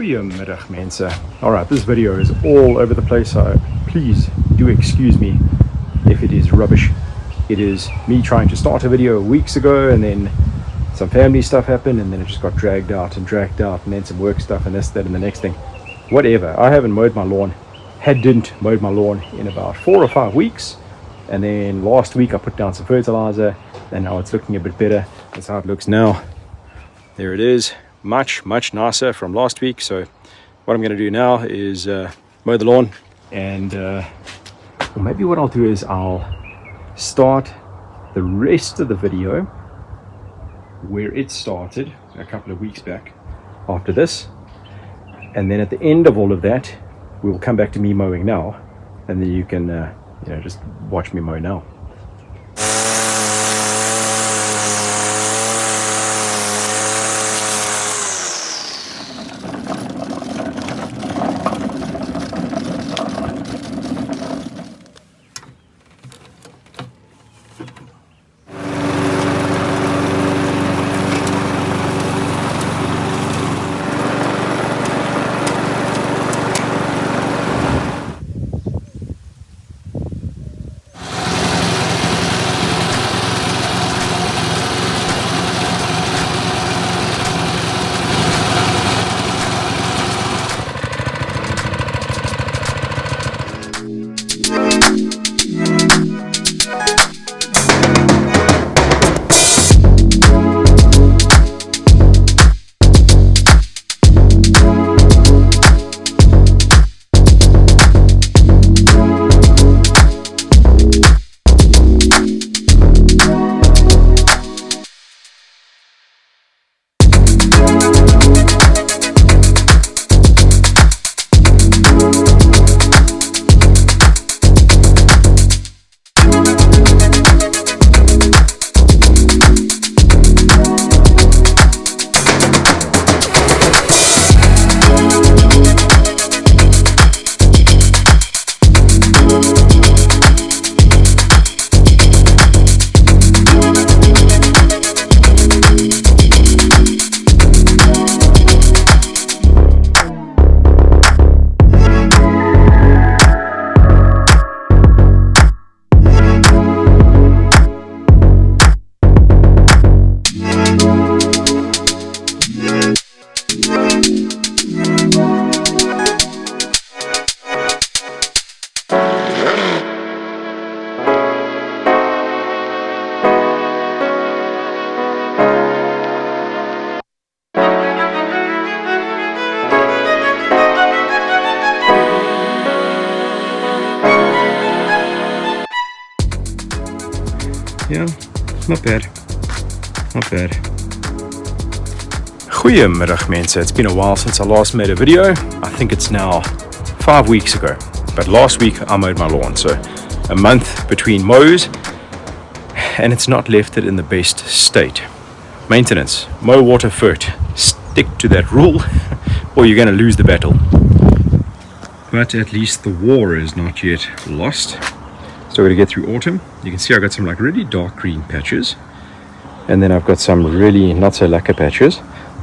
Goeiemore Mense. Alright, this video is all over the place, so please do excuse me if it is rubbish. It is me trying to start a video weeks ago, and then some family stuff happened, and then it just got dragged out, and then some work stuff, and this, that, and the next thing. Whatever. I haven't mowed my lawn, hadn't mowed my lawn in about 4 or 5 weeks, and then last week I put down some fertilizer, and now it's looking a bit better. That's how it looks now. There it is. Much nicer from last week. So what I'm going to do now is mow the lawn, and or maybe what I'll do is I'll start the rest of the video where it started a couple of weeks back after this, and then at the end of all of that we will come back to me mowing now, and then you can just watch me mow now. Yeah, not bad. Goeiemore Mense. It's been a while since I last made a video. I think it's now 5 weeks ago. But last week I mowed my lawn, so a month between mows, and it's not left it in the best state. Maintenance, mow, water, Fert. Stick to that rule or you're going to lose the battle. But at least the war is not yet lost. So we're going to get through autumn. You can see I've got some like really dark green patches, and then I've got some really not so lacquer patches.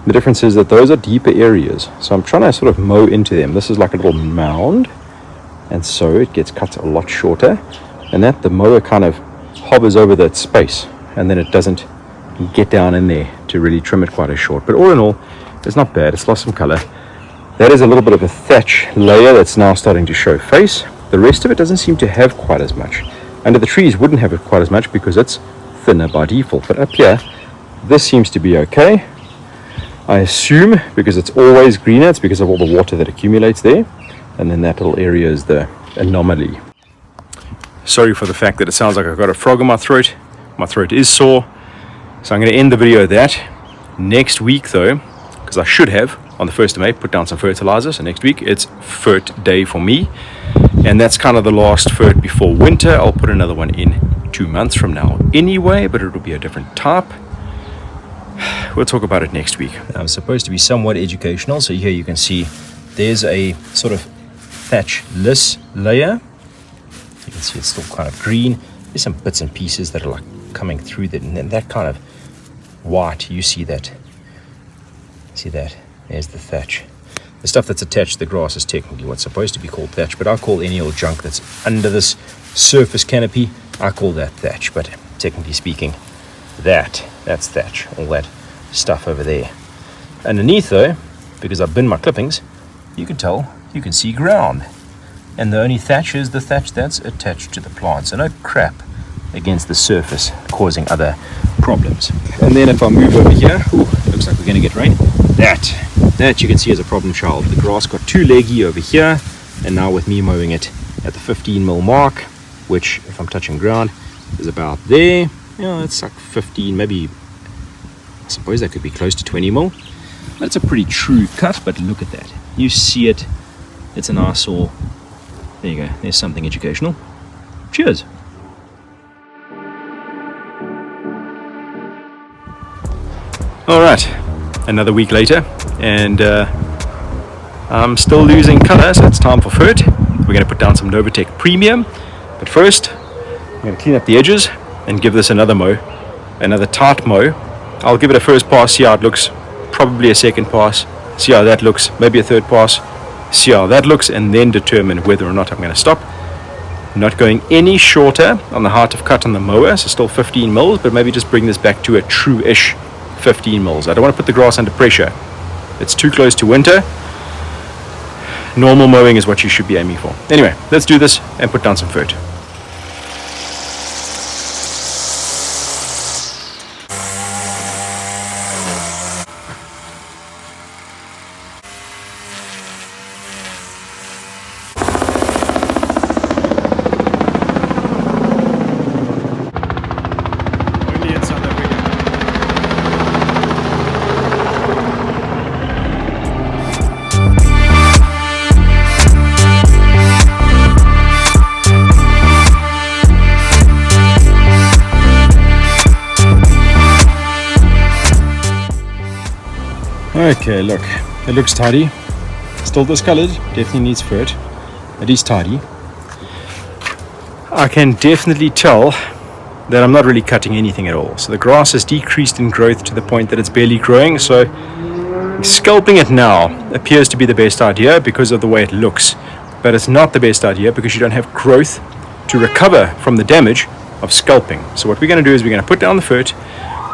The difference is that those are deeper areas, so I'm trying to sort of mow into them. This is like a little mound, and so it gets cut a lot shorter, and that the mower kind of hovers over that space, and then it doesn't get down in there to really trim it quite as short. But all in all, it's not bad. It's lost some color. That is a little bit of a thatch layer that's now starting to show face. The rest of it doesn't seem to have quite as much. Under the trees wouldn't have it quite as much because it's thinner by default. But up here, this seems to be okay. I assume because it's always greener, it's because of all the water that accumulates there. And then that little area is the anomaly. Sorry for the fact that it sounds like I've got a frog in my throat. My throat is sore. So I'm going to end the video at that. Next week though, because I should have, on the 1st of May, put down some fertilizer. So next week it's Fert day for me. And that's kind of the last Fert before winter. I'll put another one in 2 months from now anyway, but it'll be a different type. We'll talk about it next week. I'm supposed to be somewhat educational. So here you can see there's a sort of thatch-less layer. You can see it's still kind of green. There's some bits and pieces that are like coming through that, and then that kind of white, you see that. See that? There's the thatch. The stuff that's attached to the grass is technically what's supposed to be called thatch, but I call any old junk that's under this surface canopy, I call that thatch. But technically speaking, that's thatch, all that stuff over there. Underneath though, because I've binned my clippings, you can see ground. And the only thatch is the thatch that's attached to the plant. So no crap against the surface causing other problems. And then if I move over here, looks like we're going to get rain. That you can see is a problem child. The grass got too leggy over here, and now with me mowing it at the 15 mil mark, which if I'm touching ground is about there. It's like 15, maybe I suppose that could be close to 20 mil. That's a pretty true cut, but look at that. You see it. It's an eyesore. There you go. There's something educational. Cheers. All right, another week later, and I'm still losing color, so it's time for Fert. We're going to put down some Novatec Premium, but first I'm going to clean up the edges and give this another mow, another tight mow. I'll give it a first pass, see how it looks, probably a second pass, see how that looks, maybe a third pass, see how that looks, and then determine whether or not I'm going to stop. Not going any shorter on the height of cut on the mower, so still 15 mils, but maybe just bring this back to a true-ish 15 mils. I don't want to put the grass under pressure. It's too close to winter. Normal mowing is what you should be aiming for. Anyway, let's do this and put down some Fert. Okay, look, it looks tidy, still discolored, definitely needs Fert, it is tidy. I can definitely tell that I'm not really cutting anything at all, so the grass has decreased in growth to the point that it's barely growing, so scalping it now appears to be the best idea because of the way it looks, but it's not the best idea because you don't have growth to recover from the damage of scalping. So what we're going to do is we're going to put down the Fert,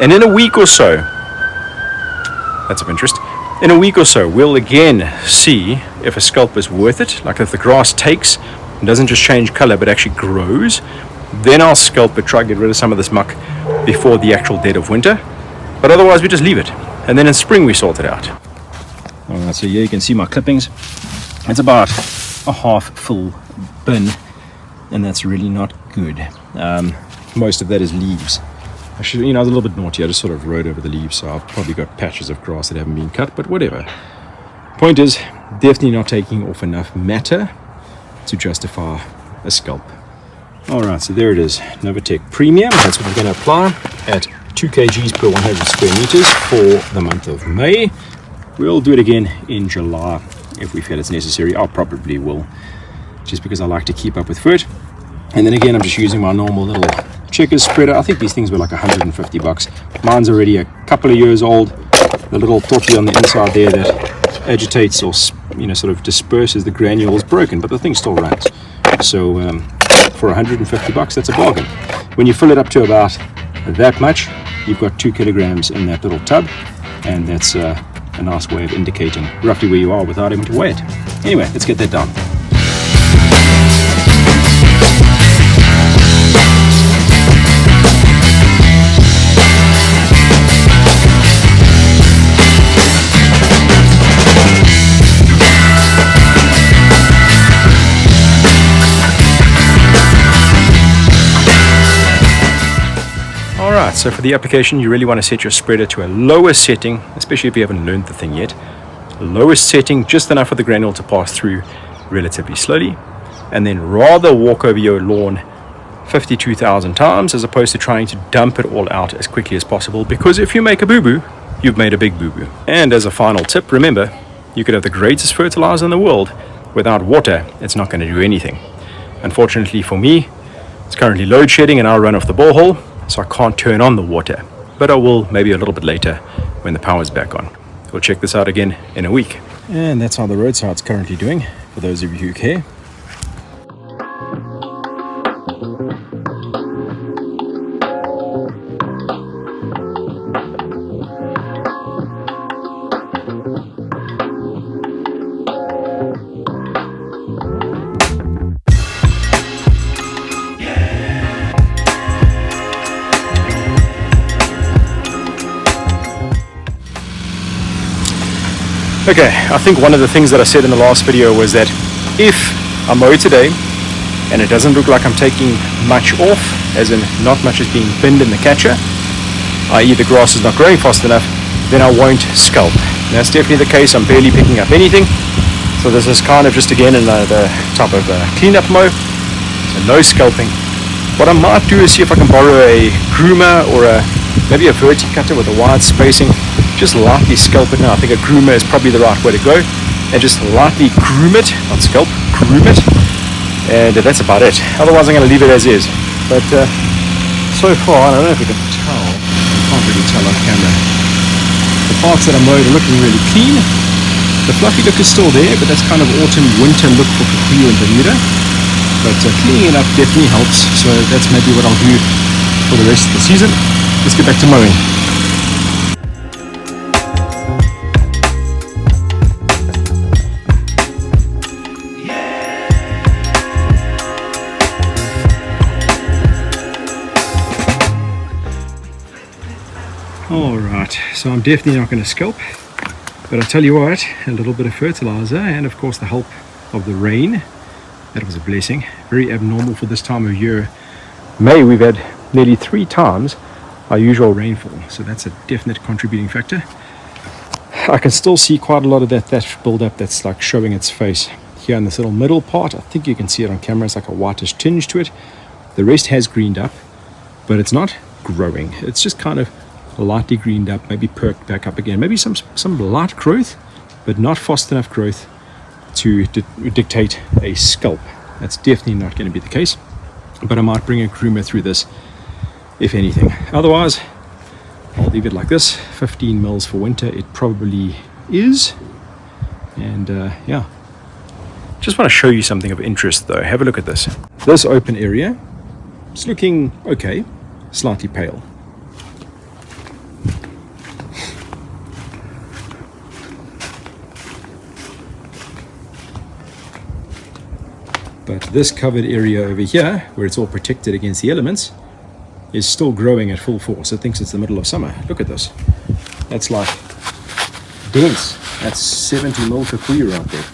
and in a week or so, that's of interest, in a week or so we'll again see if a scalp is worth it, like if the grass takes and doesn't just change color but actually grows. Then I'll scalp it, try to get rid of some of this muck before the actual dead of winter, but otherwise we just leave it, and then in spring we sort it out. Alright, so here you can see my clippings. It's about a half full bin, and that's really not good. Most of that is leaves. I was a little bit naughty. I just sort of rode over the leaves, so I've probably got patches of grass that haven't been cut, but whatever. Point is, definitely not taking off enough matter to justify a scalp. Alright, so there it is, Novatec Premium. That's what we're going to apply at 2 kgs per 100 square meters for the month of May. We'll do it again in July if we feel it's necessary. I probably will, just because I like to keep up with Fert. And then again, I'm just using my normal little checkers spreader. I think these things were like $150. Mine's already a couple of years old. The little toppy on the inside there that agitates or sort of disperses the granules broken, but the thing still runs. So for $150, that's a bargain. When you fill it up to about that much, you've got 2 kilograms in that little tub, and that's a nice way of indicating roughly where you are without having to weigh it. Anyway, let's get that done. Alright, so for the application you really want to set your spreader to a lower setting, especially if you haven't learned the thing yet. Lowest setting, just enough for the granule to pass through relatively slowly, and then rather walk over your lawn 52,000 times as opposed to trying to dump it all out as quickly as possible, because if you make a boo-boo, you've made a big boo-boo. And as a final tip, remember, you could have the greatest fertilizer in the world. Without water, it's not going to do anything. Unfortunately for me, it's currently load shedding and I run off the borehole, so I can't turn on the water, but I will maybe a little bit later when the power's back on. We'll check this out again in a week. And that's how the roadside's currently doing, for those of you who care. Okay, I think one of the things that I said in the last video was that if I mow today and it doesn't look like I'm taking much off, as in not much is being binned in the catcher, i.e. the grass is not growing fast enough, then I won't scalp. And that's definitely the case. I'm barely picking up anything. So this is kind of just again another type of cleanup mow. So no scalping. What I might do is see if I can borrow a groomer or maybe a verti cutter with a wide spacing. Just lightly scalp it now. I think a groomer is probably the right way to go. And just lightly groom it, not scalp, groom it. And that's about it. Otherwise I'm going to leave it as is. But so far, I don't know if you can tell. I can't really tell on camera. The parts that I mowed are looking really clean. The fluffy look is still there, but that's kind of autumn-winter look for Kikuyu and Bermuda. But cleaning it up definitely helps. So that's maybe what I'll do for the rest of the season. Let's get back to mowing. Alright, so I'm definitely not going to scalp, but I'll tell you what, a little bit of fertilizer and of course the help of the rain, that was a blessing. Very abnormal for this time of year. May we've had nearly 3 times our usual rainfall, so that's a definite contributing factor. I can still see quite a lot of that thatch build-up that's like showing its face here in this little middle part. I think you can see it on camera, it's like a whitish tinge to it. The rest has greened up, but it's not growing. It's just kind of lightly greened up, maybe perked back up again, maybe some light growth, but not fast enough growth to dictate a scalp. That's definitely not going to be the case, but I might bring a groomer through this if anything. Otherwise I'll leave it like this. 15 mils for winter it probably is. And yeah, just want to show you something of interest though. Have a look at this open area. It's looking okay, slightly pale. But this covered area over here, where it's all protected against the elements, is still growing at full force. It thinks it's the middle of summer. Look at this. That's like dense. That's 70 mil Kikuyu right there.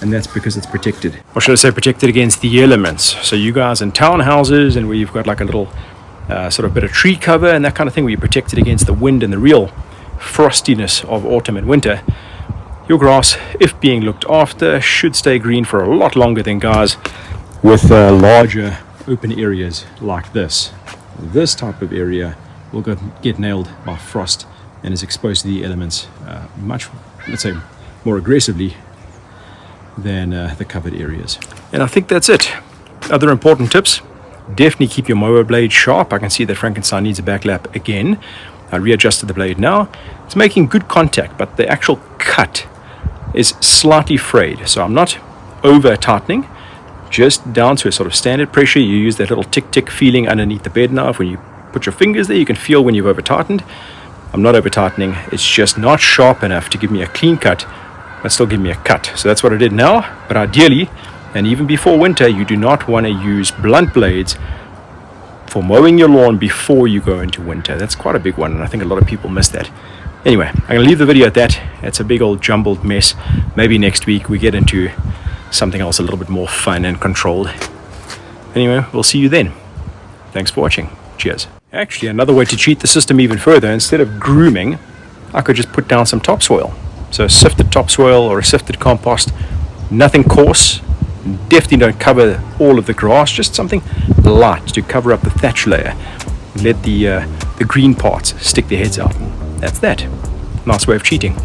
And that's because it's protected. Or should I say protected against the elements. So you guys in townhouses and where you've got like a little sort of bit of tree cover and that kind of thing, where you're protected against the wind and the real frostiness of autumn and winter, your grass, if being looked after, should stay green for a lot longer than guys with larger open areas like this. This type of area will get nailed by frost and is exposed to the elements much, let's say, more aggressively than the covered areas. And I think that's it. Other important tips: definitely keep your mower blade sharp. I can see that Frankenstein needs a back lap again. I readjusted the blade now. It's making good contact, but the actual cut is slightly frayed. So I'm not over tightening, just down to a sort of standard pressure. You use that little tick feeling underneath the bed knife. When you put your fingers there, you can feel when you've over tightened. I'm not over tightening. It's just not sharp enough to give me a clean cut, but still give me a cut. So that's what I did now. But ideally, and even before winter, you do not want to use blunt blades for mowing your lawn before you go into winter. That's quite a big one, and I think a lot of people miss that. Anyway, I'm going to leave the video at that. It's a big old jumbled mess. Maybe next week we get into something else a little bit more fun and controlled. Anyway, we'll see you then. Thanks for watching. Cheers. Actually, another way to cheat the system even further, instead of grooming, I could just put down some topsoil. So sifted topsoil or a sifted compost, nothing coarse. Definitely don't cover all of the grass, just something light to cover up the thatch layer. Let the green parts stick their heads out. That's that. Nice way of cheating.